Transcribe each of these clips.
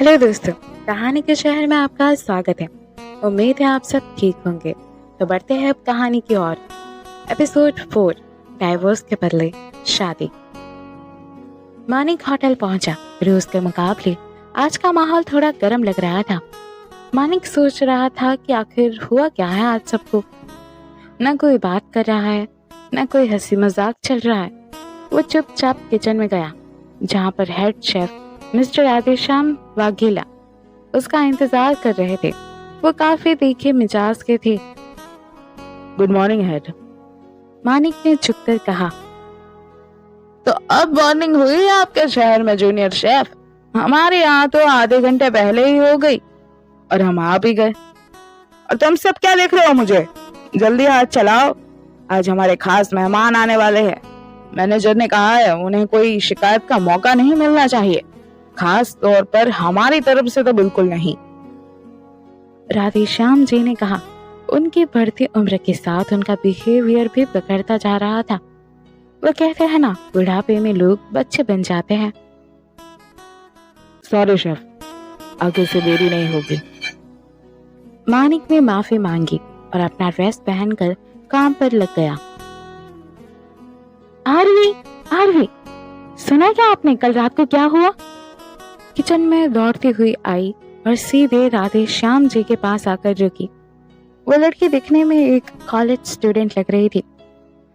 Hello दोस्तों, कहानी के शहर में आपका स्वागत है। उम्मीद है आप सब ठीक होंगे। तो बढ़ते हैं अब कहानी की ओर। एपिसोड 4, डाइवोर्स के बदले शादी। मानिक होटल पहुंचा। रोज के मुकाबले आज का माहौल थोड़ा गर्म लग रहा था। मानिक सोच रहा था कि आखिर हुआ क्या है आज सबको। न कोई बात कर रहा है, न कोई हंसी मजाक चल रहा है। वो चुपचाप किचन में गया, जहाँ पर head chef mister Radheshyam Vaghela उसका इंतजार कर रहे थे। वो काफी तीखे मिजाज के थे। गुड मॉर्निंग हेड, मानिक ने झुककर कहा। तो अब मॉर्निंग हुई आपके शहर में जूनियर शेफ? हमारे यहाँ तो आधे घंटे पहले ही हो गई और हम आ भी गए। और तुम सब क्या देख रहे हो मुझे? जल्दी हाथ चलाओ, आज हमारे खास मेहमान आने वाले हैं। मैनेजर ने कहा है उन्हें कोई शिकायत का मौका नहीं मिलना चाहिए, खास तौर पर हमारी तरफ से तो बिल्कुल नहीं। राधेश्याम जी ने कहा। उनकी बढ़ती उम्र के साथ उनका बिहेवियर भी बिगड़ता जा रहा था। वो कहते हैं ना, बुढ़ापे में लोग बच्चे बन जाते हैं। सॉरी शेफ, आगे से देरी नहीं होगी। मानिक ने माफी मांगी और अपना ड्रेस पहनकर काम पर लग गया। आरवी, सुना क्या आपने कल रात को क्या हुआ? किचन में दौड़ती हुई आई और सीधे राधेश्याम जी के पास आकर रुकी। वो लड़की दिखने में एक कॉलेज स्टूडेंट लग रही थी।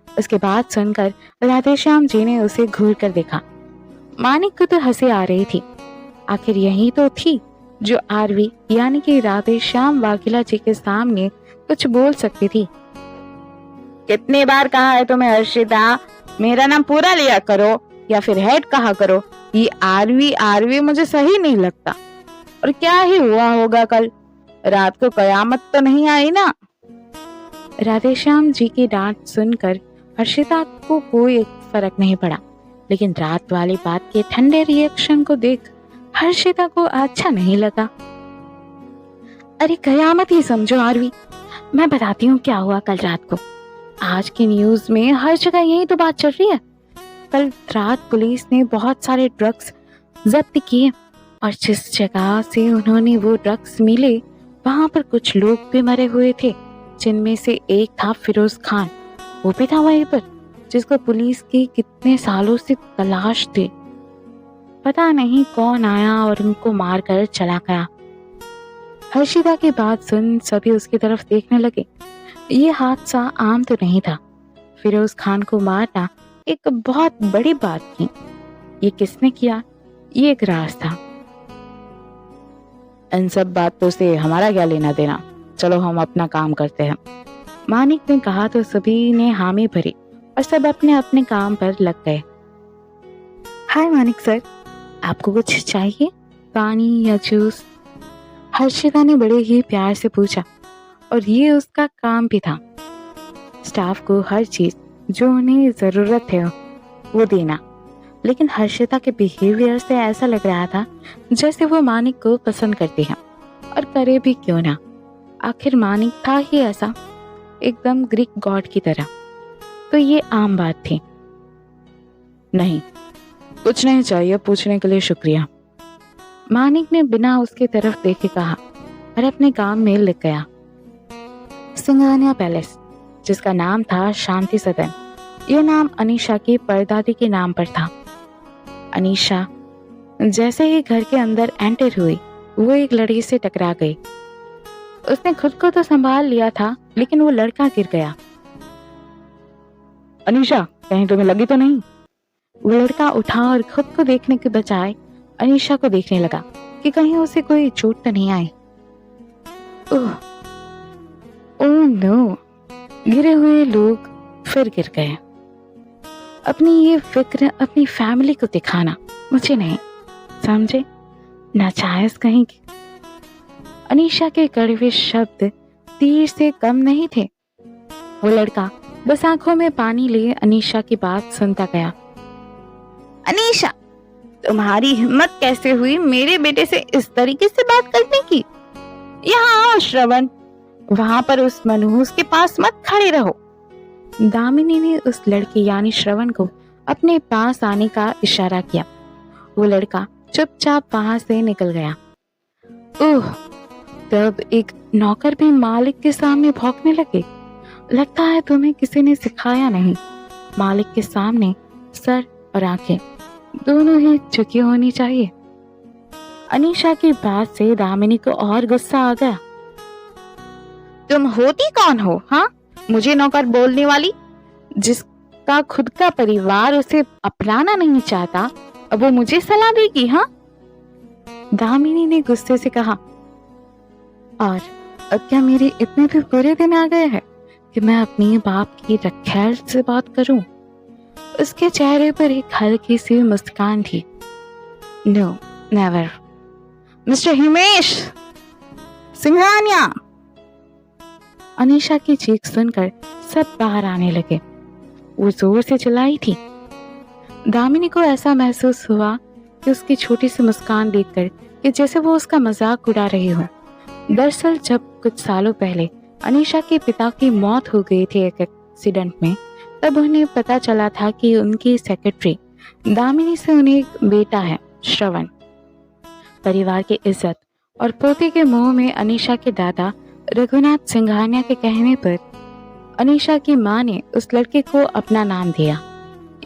उसके बात सुनकर राधेश्याम जी ने उसे घूर कर देखा। मानिक को तो हंसी आ रही थी। आखिर यही तो थी जो आरवी यानी कि राधेश्याम वाघेला जी के सामने कुछ बोल सकती थी। कितनी बार कहा है तुम्हें हर्षिता, मेरा नाम पूरा लिया करो या फिर हेड कहा करो। ये आरवी मुझे सही नहीं लगता। और क्या ही हुआ होगा कल रात को, कयामत तो नहीं आई ना? राधेश्याम जी की डांट सुनकर हर्षिता को कोई फर्क नहीं पड़ा, लेकिन रात वाली बात के ठंडे रिएक्शन को देख हर्षिता को अच्छा नहीं लगा। अरे कयामत ही समझो आरवी, मैं बताती हूँ क्या हुआ कल रात को। आज की न्यूज में हर जगह यही तो बात चल रही है। कल रात पुलिस ने बहुत सारे ड्रग्स जब्त किए और जिस जगह से उन्होंने वो ड्रग्स मिले वहां पर कुछ लोग भी मरे हुए थे, जिनमें से एक था फिरोज खान। वो भी था वहीं पर, जिसको पुलिस की कितने सालों से तलाश थी। पता नहीं कौन आया और उनको मारकर चला गया। हर्षिता की बात सुन सभी उसकी तरफ देखने लगे। ये हादसा आम तो नहीं था। फिरोज खान को मारना एक बहुत बड़ी बात थी। ये किसने किया, ये एक राज था। इन सब बातों से हमारा क्या लेना देना, चलो हम अपना काम करते हैं। मानिक ने कहा तो सभी ने हामी भरी और सब अपने अपने काम पर लग गए। हाय मानिक सर, आपको कुछ चाहिए, पानी या जूस? हर्षिता ने बड़े ही प्यार से पूछा और ये उसका काम भी था, स्टाफ को हर चीज जो उन्हें जरूरत है वो देना। लेकिन हर्षिता के बिहेवियर से ऐसा लग रहा था जैसे वो मानिक को पसंद करती है, और करे भी क्यों ना। आखिर मानिक था ही ऐसा, एकदम ग्रीक गॉड की तरह। तो ये आम बात थी। नहीं, कुछ नहीं चाहिए, पूछने के लिए शुक्रिया। मानिक ने बिना उसकी तरफ देखे कहा और अपने काम में लग गया। सिंघानिया पैलेस, जिसका नाम था शांति सदन, यह नाम अनीशा की परदादी के नाम पर था। अनीशा जैसे ही घर के अंदर एंटर हुई, वो एक लड़की से टकरा गई। उसने खुद को तो संभाल लिया था, लेकिन वो लड़का गिर गया। अनीशा, कहीं तुम्हें लगी तो नहीं? वो लड़का उठा और खुद को देखने के बजाय अनीशा को देखने लगा कि कहीं उसे कोई चोट तो नहीं आई। ओह नो, गिरे हुए लोग फिर गिर गए। अपनी ये फिक्र अपनी फैमिली को दिखाना, मुझे नहीं, समझे? नाजायज कहीं की। अनीशा के कड़वे शब्द तीर से कम नहीं थे। वो लड़का बस आंखों में पानी लिए अनीशा की बात सुनता गया। अनीशा, तुम्हारी हिम्मत कैसे हुई मेरे बेटे से इस तरीके से बात करने की? यहाँ आओ श्रवण, वहां पर उस मनहूस के पास मत खड़े रहो। दामिनी ने उस लड़के यानी श्रवण को अपने पास आने का इशारा किया। वो लड़का चुपचाप वहां से निकल गया। ओह! तब एक नौकर भी मालिक के सामने भौंकने लगे। लगता है तुम्हें किसी ने सिखाया नहीं। मालिक के सामने सर और आंखें दोनों ही झुकी होनी चाहिए। अनीशा की बात से दामिनी को और गुस्सा आ गया। तुम होती कौन हो, हाँ? मुझे नौकर बोलने वाली? जिसका खुद का परिवार उसे अपनाना नहीं चाहता, अब वो मुझे सलाह देगी, हाँ? दामिनी ने गुस्से से कहा। और अब क्या मेरे इतने भी बुरे दिन आ गए हैं कि मैं अपनी बाप की रखैल से बात करूं? उसके चेहरे पर एक हल्की सी मुस्कान थी। No, never. Mister Himesh Singhania! Anisha की चीख सुनकर सब बाहर आने लगे। वो जोर से चिल्लाई थी। दामिनी को ऐसा महसूस हुआ कि उसकी छोटी सी मुस्कान देखकर कि जैसे वो उसका मजाक उड़ा रही हो। दरअसल जब कुछ सालों पहले अनीशा के पिता की मौत हो गई थी एक एक्सीडेंट में, तब उन्हें पता चला था कि उनकी सेक्रेटरी दामिनी से उन्हें एक बेटा है, श्रवण। परिवार की इज्जत और पोते के मोह में अनीशा के दादा रघुनाथ सिंघानिया के कहने पर अनीशा की मां ने उस लड़के को अपना नाम दिया,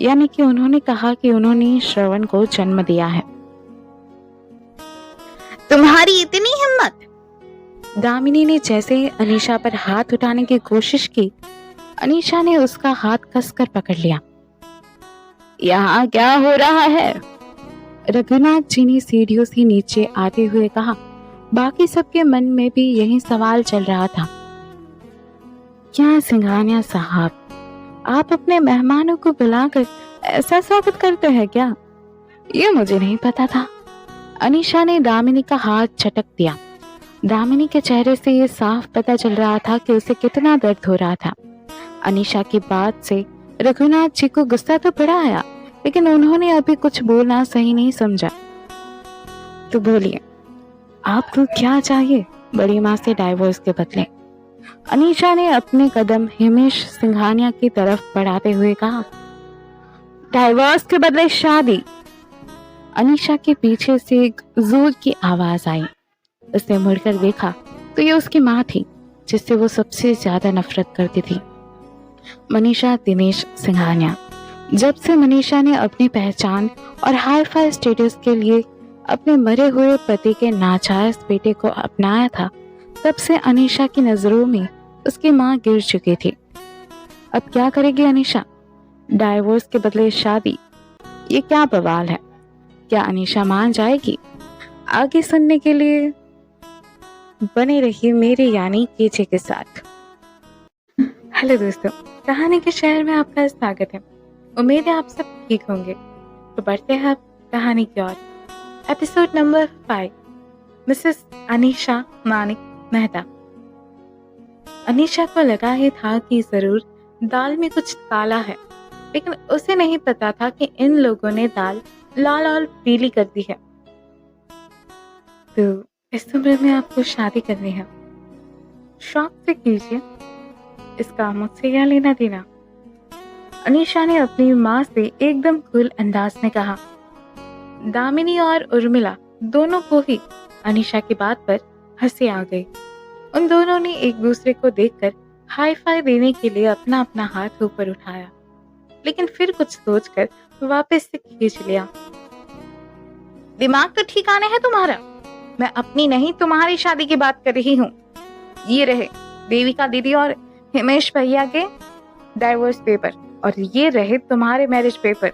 यानी कि उन्होंने कहा कि उन्होंने श्रवण को जन्म दिया है। तुम्हारी इतनी हिम्मत! दामिनी ने जैसे अनीशा पर हाथ उठाने की कोशिश की, अनीशा ने उसका हाथ कसकर पकड़ लिया। यहाँ क्या हो रहा है? रघुनाथ जी ने सीढ़ियों से नीचे आते हुए कहा। बाकी सबके मन में भी यही सवाल चल रहा था। क्या सिंघानिया साहब, आप अपने मेहमानों को बुलाकर ऐसा स्वागत करते हैं क्या? ये मुझे नहीं पता था। अनीशा ने दामिनी का हाथ झटक दिया। दामिनी के चेहरे से ये साफ पता चल रहा था कि उसे कितना दर्द हो रहा था। अनीशा की बात से रघुनाथ जी को गुस्सा तो बड़ा आया, लेकिन उन्होंने अभी कुछ बोलना सही नहीं समझा। तो बोलिए, आपको क्या चाहिए बड़ी माँ से डाइवोर्स के बदले? अनीशा ने अपने कदम हिमेश सिंघानिया की तरफ बढ़ाते हुए कहा। डाइवोर्स के बदले शादी। अनीशा के पीछे से एक जोर की आवाज आई। उसने मुड़कर देखा तो ये उसकी माँ थी, जिससे वो सबसे ज्यादा नफरत करती थी, मनीषा दिनेश सिंघानिया। जब से मनीषा ने अपनी पहचान और हाई फाई स्टेटस के लिए अपने मरे हुए पति के नाजायज बेटे को अपनाया था, तब से अनीशा की नजरों में उसकी मां गिर चुकी थी। अब क्या करेगी अनीशा? डाइवोर्स के बदले शादी? ये क्या बवाल है? क्या अनीशा मान जाएगी? आगे सुनने के लिए बने रहिए मेरे यानी केचे के साथ। हेलो दोस्तों, कहानी के शहर में आपका स्वागत है। उम्मीद है आप सब ठीक होंगे। तो बढ़ते हैं अब कहानी की ओर। Episode number 5, Mrs Anisha Manik Mehta. Anisha को लगा ही था कि जरूर दाल में कुछ काला है, लेकिन उसे नहीं पता था कि इन लोगों ने दाल लाल और पीली कर दी है। तो इस उम्र में आपको शादी करनी है, शौक से कीजिए, इसका मुझसे क्या लेना देना? अनीशा ने अपनी माँ से एकदम कूल अंदाज में कहा। दामिनी और उर्मिला दोनों को ही अनीशा की बात पर हंसी आ गई। उन दोनों ने एक दूसरे को देखकर हाई फाई देने के लिए अपना अपना हाथ ऊपर उठाया, लेकिन फिर कुछ सोचकर वापस से खींच लिया। दिमाग तो ठिकाने है तुम्हारा? मैं अपनी नहीं तुम्हारी शादी की बात कर रही हूँ। ये रहे देविका दीदी और हिमेश भैया के डाइवोर्स पेपर, और ये रहे तुम्हारे मैरिज पेपर।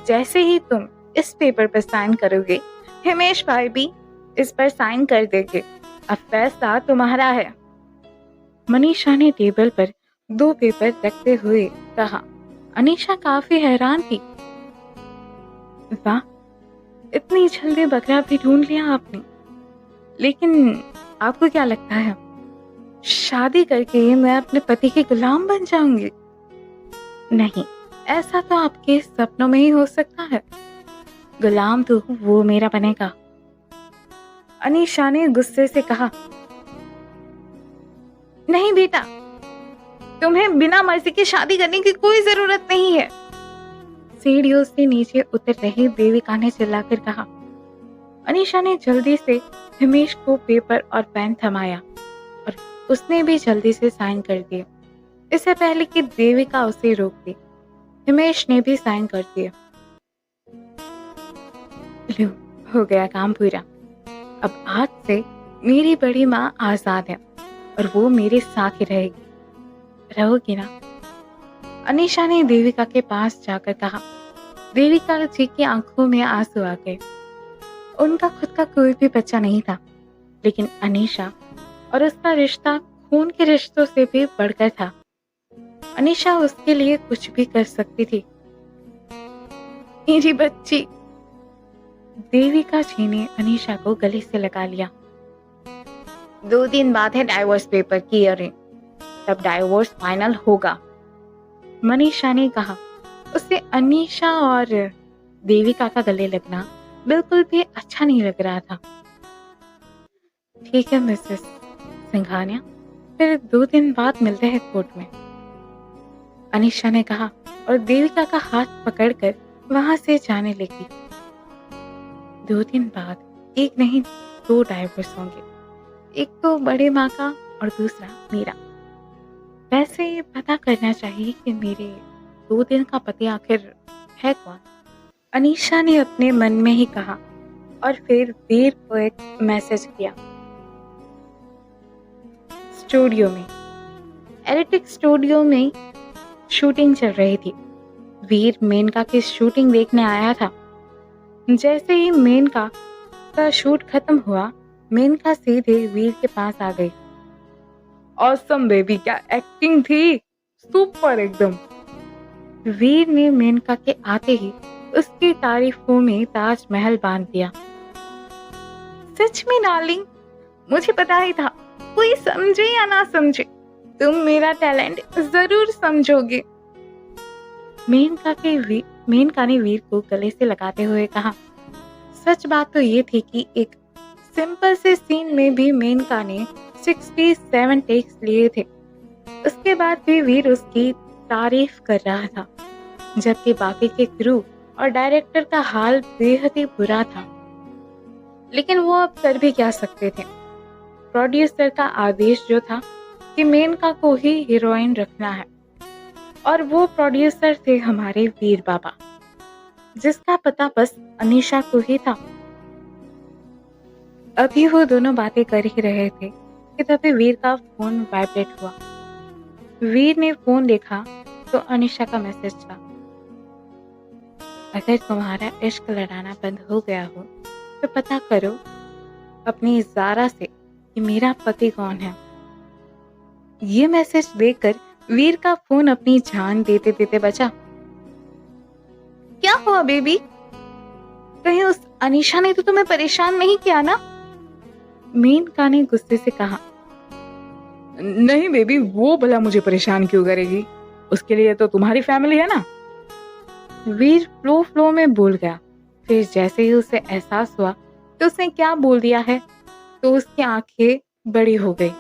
जैसे ही तुम इस पेपर पर साइन करोगे, हिमेश भाई भी इस पर साइन कर देंगे। अब फैसला तुम्हारा है। मनीषा ने टेबल पर 2 पेपर रखते हुए कहा। अनीशा काफी हैरान थी। वाह, इतनी जल्दी बकरा भी ढूंढ लिया आपने। लेकिन आपको क्या लगता है, शादी करके मैं अपने पति के गुलाम बन जाऊंगी? नहीं, ऐसा तो आपके सपनों में ही हो सकता है। गुलाम तो वो मेरा बनेगा। अनीशा ने गुस्से से कहा। नहीं बेटा, तुम्हें बिना मर्जी की शादी करने की कोई जरूरत नहीं है। सीढ़ियों से नीचे उतर रही देविका ने चिल्लाकर कहा। अनीशा ने जल्दी से हिमेश को पेपर और पेन थमाया और उसने भी जल्दी से साइन कर दिए। इससे पहले कि देविका उसे रोक दे, हिमेश ने भी साइन कर दिया। लो, हो गया काम पूरा। अब आज से मेरी बड़ी माँ आजाद है और वो मेरे साथ ही रहेगी। रहोगी ना? अनीशा ने देविका के पास जाकर कहा। देविका जी की आंखों में आंसू आ गए। उनका खुद का कोई भी बच्चा नहीं था, लेकिन अनीशा और उसका रिश्ता खून के रिश्तों से भी बढ़कर था। अनीशा उसके लिए कुछ भी कर सकती थी। मेरी बच्ची। देविका जी ने अनीशा को गले से लगा लिया। 2 दिन बाद है डाइवोर्स पेपर की हियरिंग, तब डाइवोर्स फाइनल होगा, मनीषा ने कहा। उसे अनीशा और देविका का गले लगना बिल्कुल भी अच्छा नहीं लग रहा था। ठीक है मिसेस सिंघानिया, फिर 2 दिन बाद मिलते हैं कोर्ट में, अनीशा ने कहा और देविका का हाथ पकड़कर वहां से जाने लगी। 2 दिन बाद एक नहीं 2 डाइवोर्स होंगे, एक तो बड़े माँ का और दूसरा मेरा। वैसे ये पता करना चाहिए कि मेरे 2 दिन का पति आखिर है कौन, अनीशा ने अपने मन में ही कहा और फिर वीर को एक मैसेज किया। स्टूडियो में, एडिटिंग स्टूडियो में शूटिंग चल रही थी। वीर मेनका की शूटिंग देखने आया था। जैसे ही मेनका का शूट खत्म हुआ, मेनका सीधे वीर के पास आ गई। ऑसम बेबी, क्या एक्टिंग थी, सुपर एकदम। वीर ने मेनका के आते ही उसकी तारीफों में ताजमहल बांध दिया। सच में डार्लिंग, मुझे पता ही था, कोई समझे या ना समझे, तुम मेरा टैलेंट जरूर समझोगे, मेनका ने वीर को गले से लगाते हुए कहा। सच बात तो ये थी कि एक सिंपल से सीन में भी मेनका ने 67 टेक्स लिए थे। उसके बाद भी वीर उसकी तारीफ कर रहा था, जबकि बाकी के क्रू और डायरेक्टर का हाल बेहद ही बुरा था। लेकिन वो अब कर भी क्या सकते थे। प्रोड्यूसर का आदेश जो था कि मेनका को ही हीरोइन रखना है, और वो प्रोड्यूसर थे हमारे वीर बाबा, जिसका पता बस अनीशा को ही था। अभी वो दोनों बातें कर ही रहे थे कि तभी वीर का फोन वाइब्रेट हुआ। वीर ने फोन देखा तो अनीशा का मैसेज था। अगर तुम्हारा इश्क लड़ाना बंद हो गया हो तो पता करो अपनी ज़ारा से कि मेरा पति कौन है। ये मैसेज देखकर वीर का फोन अपनी जान देते देते बचा। क्या हुआ बेबी, कहीं उस अनीशा ने तो तुम्हें परेशान नहीं किया ना, मेनका ने गुस्से से कहा। नहीं बेबी, वो भला मुझे परेशान क्यों करेगी, उसके लिए तो तुम्हारी फैमिली है ना। वीर फ्लो में बोल गया। फिर जैसे ही उसे एहसास हुआ कि उसने क्या बोल दिया है, तो उसकी आंखें बड़ी हो गई।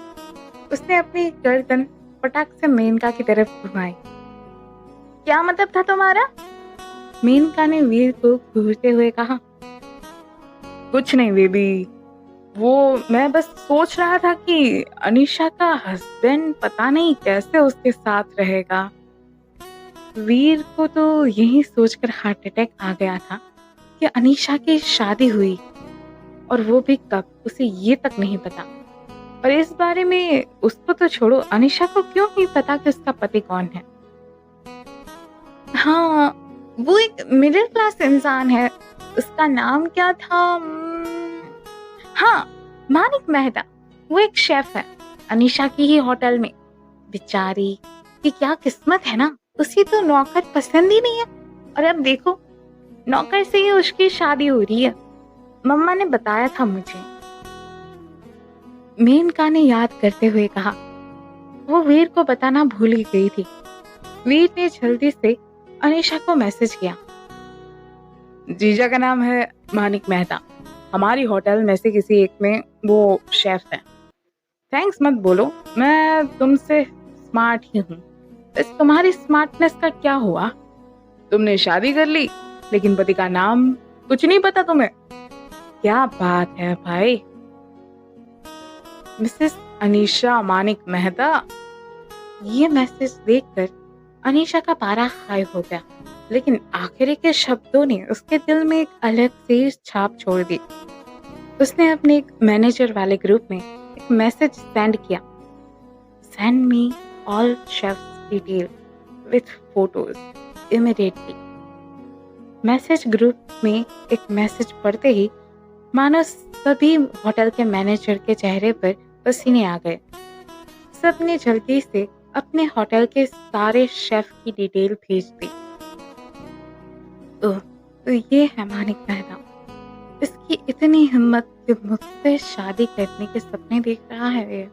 उसने अपनी गर्दन पटाख से मेनका की तरफ घुमाई। क्या मतलब था तुम्हारा, मेनका ने वीर को घूरते हुए कहा। कुछ नहीं बेबी, वो मैं बस सोच रहा था कि अनीशा का हस्बैंड पता नहीं कैसे उसके साथ रहेगा। वीर को तो यही सोचकर हार्ट अटैक आ गया था कि अनीशा की शादी हुई, और वो भी कब, उसे ये तक नहीं पता। और इस बारे में उसको तो छोड़ो, अनीशा को क्यों नहीं पता कि उसका पति कौन है। हाँ, वो एक मिडिल क्लास इंसान है, उसका नाम क्या था, हाँ, मानिक मेहता। वो एक शेफ है अनीशा की ही होटल में। बेचारी की क्या किस्मत है ना, उसी तो नौकर पसंद ही नहीं है, और अब देखो नौकर से ही उसकी शादी हो रही है, मम्मा ने बताया था मुझे, मेनका ने याद करते हुए कहा। वो वीर को बताना भूल ही गई थी। वीर ने जल्दी से अनीशा को मैसेज किया। जीजा का नाम है मानिक मेहता, हमारी होटल में से किसी एक में वो शेफ है। थैंक्स मत बोलो, मैं तुमसे स्मार्ट ही हूँ। बस तुम्हारी स्मार्टनेस का क्या हुआ, तुमने शादी कर ली लेकिन पति का नाम कुछ नहीं पता तुम्हें। क्या बात है भाई। मिसेस अनीशा मानिक मेहता। ये मैसेज देखकर अनीशा का पारा हाई हो गया, लेकिन आखिरी के शब्दों ने उसके दिल में एक अलग सी छाप छोड़ दी। उसने अपने एक मैनेजर वाले ग्रुप में एक मैसेज सेंड किया, send me all chefs detail with photos immediately. Message group में एक मैसेज पढ़ते ही मानो सभी होटल के मैनेजर के चेहरे पर पसीने आ गए। सबने जल्दी से अपने होटल के सारे शेफ की डिटेल भेज दी। तो ये है मानिक मेहता। इसकी इतनी हिम्मत कि मुझसे शादी करने के सपने देख रहा है ये।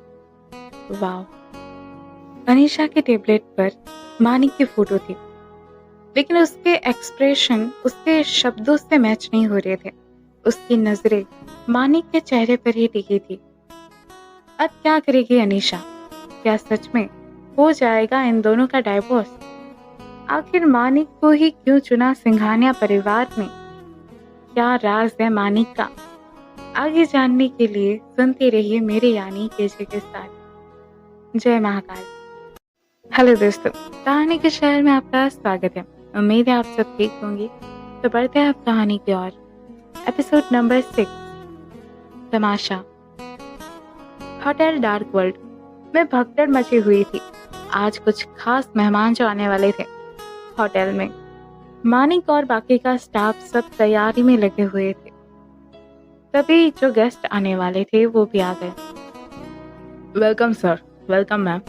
वाह। अनीशा के टेबलेट पर मानिक की फोटो थी, लेकिन उसके एक्सप्रेशन उसके शब्दों से मैच नहीं हो रहे थे। उसकी नजरें मानिक के चेहरे पर ही टिकी थी। अब क्या करेगी अनीशा? क्या सच में हो जाएगा इन दोनों का डाइवोर्स? आखिर मानिक को ही क्यों चुना सिंघानिया परिवार में? क्या राज है मानिक का? आगे जानने के लिए सुनते रहिए मेरे यानी केजे के साथ। जय महाकाल। हेलो दोस्तों, कहानी के शहर में आपका स्वागत है। उम्मीद है आप सब ठीक होंगे। तो बढ़ते हैं अब कहानी की ओर। एपिसोड नंबर 6, तमाशा। होटल डार्क वर्ल्ड में भगदड़ मची हुई थी। आज कुछ खास मेहमान जो आने वाले थे होटल में। मानिक और बाकी का स्टाफ सब तैयारी में लगे हुए थे। तभी जो गेस्ट आने वाले थे वो भी आ गए। Welcome sir, welcome ma'am.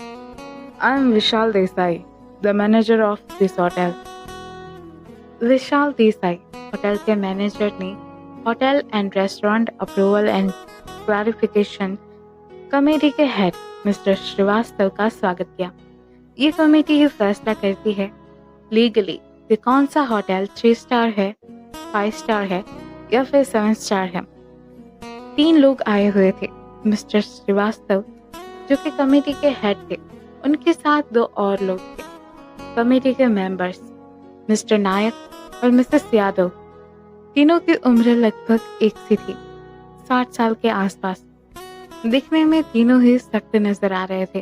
I am Vishal Desai, the manager of this hotel. Vishal Desai, hotel के मैनेजर ने hotel and restaurant approval and clarification committee के हेड मिस्टर श्रीवास्तव का स्वागत किया। ये कमेटी ही फैसला करती है लीगली कि कौन सा होटल 3 स्टार है, 5 स्टार है या फिर 7 स्टार है। 3 लोग आए हुए थे। मिस्टर श्रीवास्तव जो कि कमेटी के हेड थे, उनके साथ 2 और लोग थे कमेटी के मेंबर्स, मिस्टर नायक और मिसेस यादव। तीनों की उम्र लगभग एक सी थी, 60 साल के आसपास। दिखने में तीनों ही सख्त नजर आ रहे थे।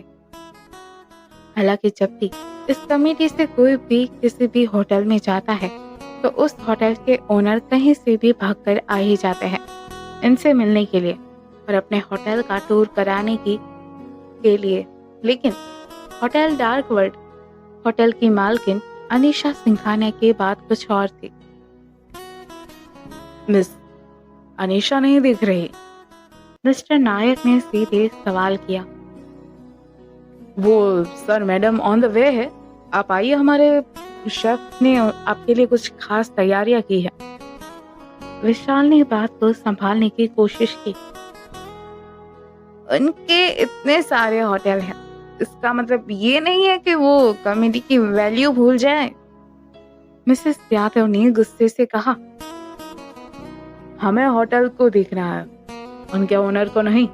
हालांकि जब भी इस कमेटी से कोई भी किसी भी होटल में जाता है तो उस होटल के ओनर कहीं से भी भागकर आ ही जाते हैं इनसे मिलने के लिए और अपने होटल का टूर कराने के लिए। लेकिन होटल डार्क वर्ल्ड होटल की मालकिन अनीशा सिंघानिया की बात कुछ और थी। मिस अनीशा नहीं दिख रही। मिस्टर नायक ने सीधे सवाल किया। वो sir madam on the way है, आप आइए, हमारे शेफ ने आपके लिए कुछ खास तैयारियां की है। विशाल ने बात को संभालने की कोशिश की। उनके इतने सारे होटल हैं, इसका मतलब ये नहीं है कि वो कमेटी की वैल्यू भूल जाए। मिसेस यादव ने गुस्से से कहा। हमें होटल को देखना है, उनके ओनर को नहीं।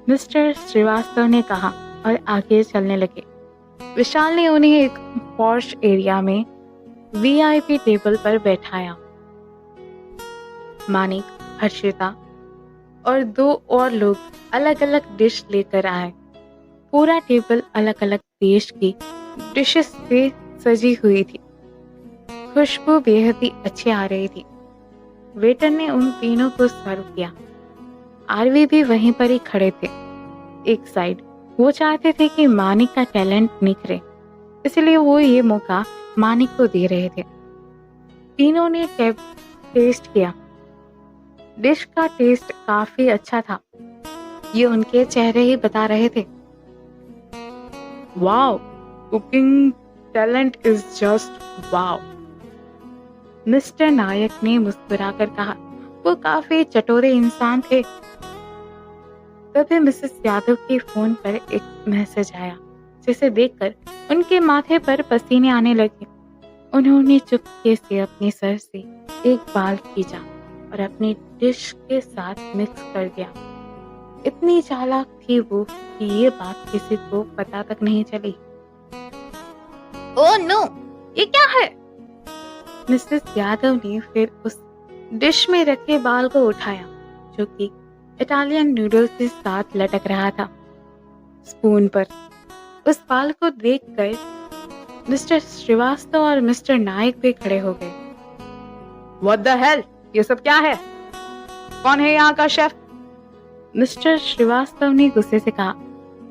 मिस्टर श्रीवास्तव ने कहा और आगे चलने लगे। विशाल ने उन्हें एक पॉश एरिया में वीआईपी टेबल पर बैठाया। मानिक, हर्षिता और 2 और लोग अलग अलग डिश लेकर आए। पूरा टेबल अलग अलग देश की डिशेस से सजी हुई थी। खुशबू बेहद ही अच्छी आ रही थी। वेटर ने उन तीनों को सर्व किया। आरवी भी वहीं पर ही खड़े थे एक साइड। वो चाहते थे कि मानिक का टैलेंट निखरे, इसलिए वो ये मौका मानिक को दे रहे थे। तीनों ने टेस्ट किया। डिश का टेस्ट काफी अच्छा था, ये उनके चेहरे ही बता रहे थे। Wow, cooking talent is just wow. Mr Nayak ने मुस्कुराकर कहा। वो काफी चटोरे इंसान थे। तभी मिसेस यादव के फोन पर एक मैसेज आया, जिसे देखकर उनके माथे पर पसीने आने लगे। उन्होंने चुपके से अपने सर से एक बाल खींचा और अपनी डिश के साथ मिक्स कर दिया। इतनी चालाक थी वो कि ये बात किसी को पता तक नहीं चली। ओह नो, ये क्या है? मिसेस यादव ने फिर उस डिश में रखे बाल को उठाया जो कि इटालियन नूडल्स के साथ लटक रहा था स्पून पर। उस बाल को देखकर मिस्टर श्रीवास्तव और मिस्टर नायक भी खड़े हो गए। व्हाट द हेल, ये सब क्या है? कौन है यहाँ का शेफ? मिस्टर श्रीवास्तव ने गुस्से से कहा।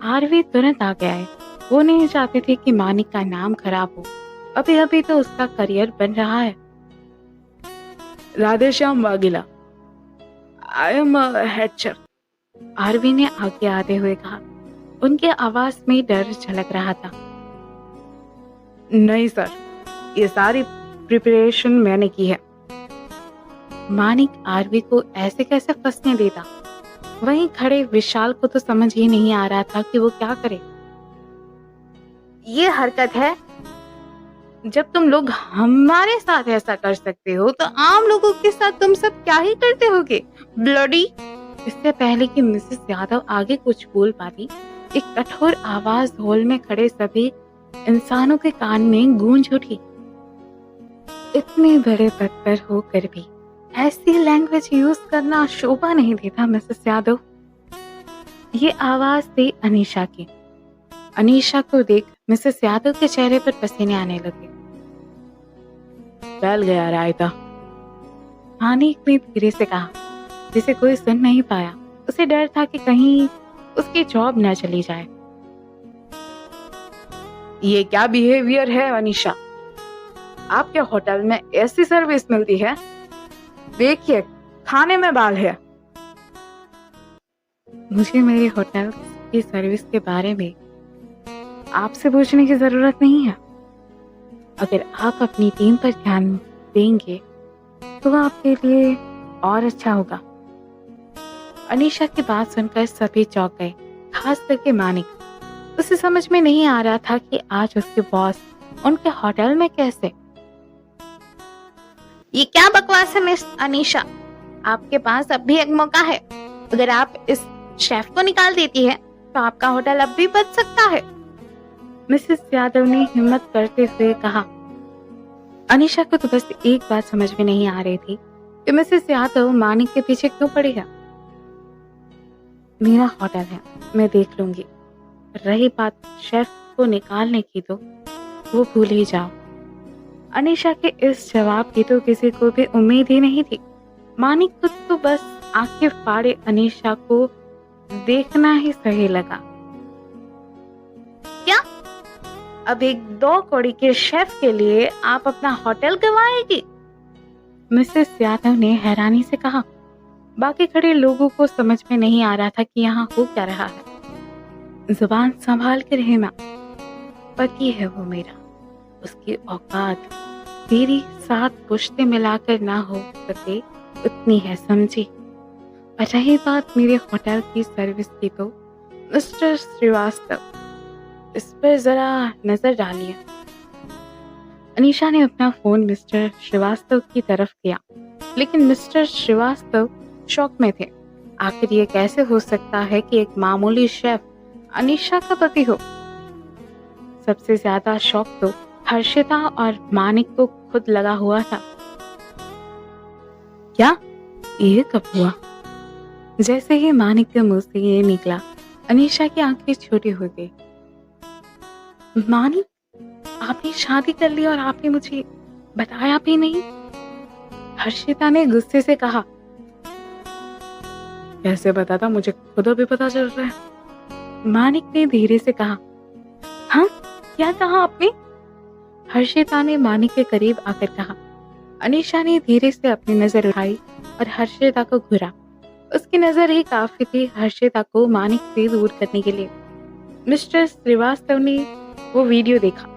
आरवी तुरंत आ गया है। वो नहीं चाहते थे कि मानिक का नाम खराब हो। अभी अभी तो उसका करियर बन रहा है। Radheshyam Vaghela, I am head chef. Aarvi ने आगे आते हुए कहा। उनके आवाज में डर झलक रहा था। नहीं सर, ये सारी प्रिपरेशन मैंने की है। मानिक आरवी को ऐसे कैसे फंसने देता? वहीं खड़े विशाल को तो समझ ही नहीं आ रहा था कि वो क्या करे। ये हरकत है। जब तुम लोग हमारे साथ ऐसा कर सकते हो तो आम लोगों के साथ तुम सब क्या ही करते होगे? ब्लडी। इससे पहले कि मिसेस यादव आगे कुछ बोल पाती, एक कठोर आवाज हॉल में खड़े सभी इंसानों के कान में गूंज उठी। इतने बड़े पद पर होकर भी ऐसी लैंग्वेज यूज करना शोभा नहीं देता मिसेस यादव। ये आवाज थी अनीशा की। अनीशा को देख मिसेस यादव के चेहरे पर पसीने आने लगे। फैल गया रायता, मानिक ने धीरे से कहा, जिसे कोई सुन नहीं पाया। उसे डर था कि कहीं उसकी जॉब न चली जाए। ये क्या बिहेवियर है अनीशा? आपके होटल में ऐसी सर्विस मिलती है? देखिए, खाने में बाल है। मुझे मेरे होटल की सर्विस के बारे में आपसे पूछने की जरूरत नहीं है। अगर आप अपनी टीम पर ध्यान देंगे तो आपके लिए और अच्छा होगा। अनीशा की बात सुनकर सभी चौंक गए, खास करके मानिक। उसे समझ में नहीं आ रहा था कि आज उसके बॉस उनके होटल में कैसे। ये क्या बकवास है मिस अनीशा? आपके पास अब भी एक मौका है। अगर आप इस शेफ को निकाल देती है तो आपका होटल अब भी बच सकता है। मिसेस यादव ने हिम्मत करते हुए कहा। अनीशा को तो बस एक बात समझ में नहीं आ रही थी कि मिसेस यादव मानिक के पीछे क्यों पड़ी है। मेरा होटल है, मैं देख लूंगी। रही बात शेफ को निकालने की तो वो भूल ही जाओ। अनीशा के इस जवाब की तो किसी को भी उम्मीद ही नहीं थी। मानिक को तो बस आंखें फाड़े अनीशा को देखना ही सही लगा। क्या अब एक 2 कौड़ी के शेफ के लिए आप अपना होटल गंवाएगी? मिसेस यादव ने हैरानी से कहा। बाकी खड़े लोगों को समझ में नहीं आ रहा था कि यहाँ हो क्या रहा है। जुबान संभाल कर रहना। पति है वो मेरा, उसकी औकात तेरी 7 पुश्तें मिलाकर ना हो सके उतनी है, समझी। और रही बात मेरे होटल की सर्विस की तो मिस्टर श्रीवास्तव, इस पर जरा नजर डालिए। अनीशा ने अपना फोन मिस्टर श्रीवास्तव की तरफ किया, लेकिन मिस्टर श्रीवास्तव शॉक में थे। आखिर ये कैसे हो सकता है कि एक मामूली शेफ अनीशा का पति हो। सबसे ज्यादा शौक तो हर्षिता और मानिक को खुद लगा हुआ था। क्या ये कब हुआ? जैसे ही मानिक के मुंह से ये निकला, अनीशा की आंखें छोटी हो गई। मानिक, आपने शादी कर ली और आपने मुझे बताया भी नहीं? हर्षिता ने गुस्से से कहा। कैसे बताता, मुझे खुद अभी पता चल रहा है। मानिक ने धीरे से कहा। हाँ, क्या कहा आपने? हर्षिता ने मानिक के करीब आकर कहा। अनीशा ने धीरे से अपनी नजर उठाई और हर्षिता को घूरा। उसकी नजर ही काफी थी हर्षिता को मानिक से दूर करने के लिए। मिस्टर श्रीवास्तव ने वो वीडियो देखा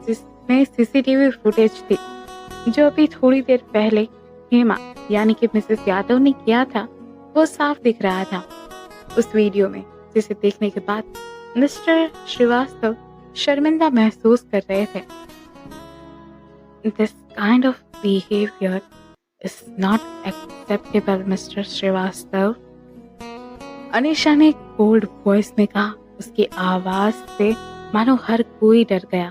जिसमें सीसीटीवी फुटेज थी, जो अभी थोड़ी देर पहले हेमा यानी कि मिसेस यादव ने किया था। वो साफ दिख रहा था उस वीडियो में, जिसे देखने के बाद मिस्टर श्रीवास्तव शर्मिंदा महसूस कर रहे थे। This kind of behavior is not acceptable, Mr. Srivastava, Anisha ने कोल्ड वॉइस में कहा। उसकी आवाज से मानो हर कोई डर गया।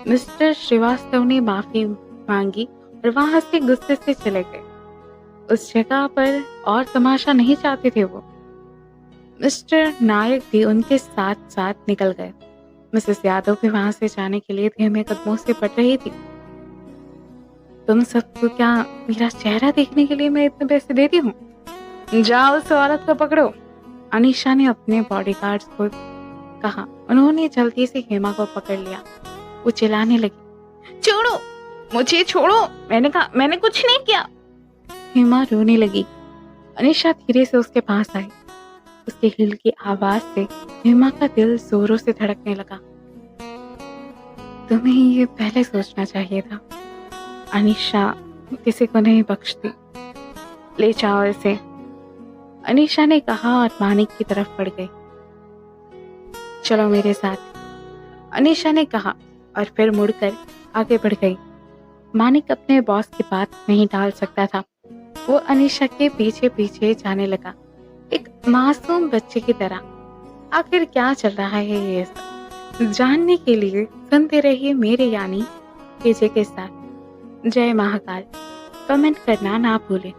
मिस्टर श्रीवास्तव ने माफी मांगी और वहां से गुस्से से चले गए। उस जगह पर और तमाशा नहीं चाहते थे वो। मिस्टर नायक भी उनके साथ साथ निकल गए। मिसेस यादव भी वहां से जाने के लिए धीमे कदमों से बढ़ रही थी। तुम सबको क्या मेरा चेहरा देखने के लिए मैं इतने पैसे देती हूँ? जाओ उस औरत को पकड़ो, अनीशा ने अपने बॉडीगार्ड्स को कहा। उन्होंने जल्दी से हेमा को पकड़ लिया। वो चिल्लाने लगी, छोड़ो मुझे, छोड़ो, मैंने कुछ नहीं किया। हेमा रोने लगी। अनीशा धीरे से उसके पास आई। उसके हिल की आवाज से हेमा का दिल जोरों से धड़कने लगा। तुम्हें ये पहले सोचना चाहिए था। अनीशा किसी को नहीं बख्शती, ले जाओ इसे, अनीशा ने कहा और मानिक की तरफ बढ़ गई। चलो मेरे साथ, अनीशा ने कहा और फिर मुड़कर आगे बढ़ गई। मानिक अपने बॉस की बात नहीं टाल सकता था। वो अनीशा के पीछे पीछे जाने लगा, एक मासूम बच्चे की तरह। आखिर क्या चल रहा है ये सब जानने के लिए सुनते रहिए मेरे यानी केजे के साथ। जय महाकाल। कमेंट करना ना भूलें।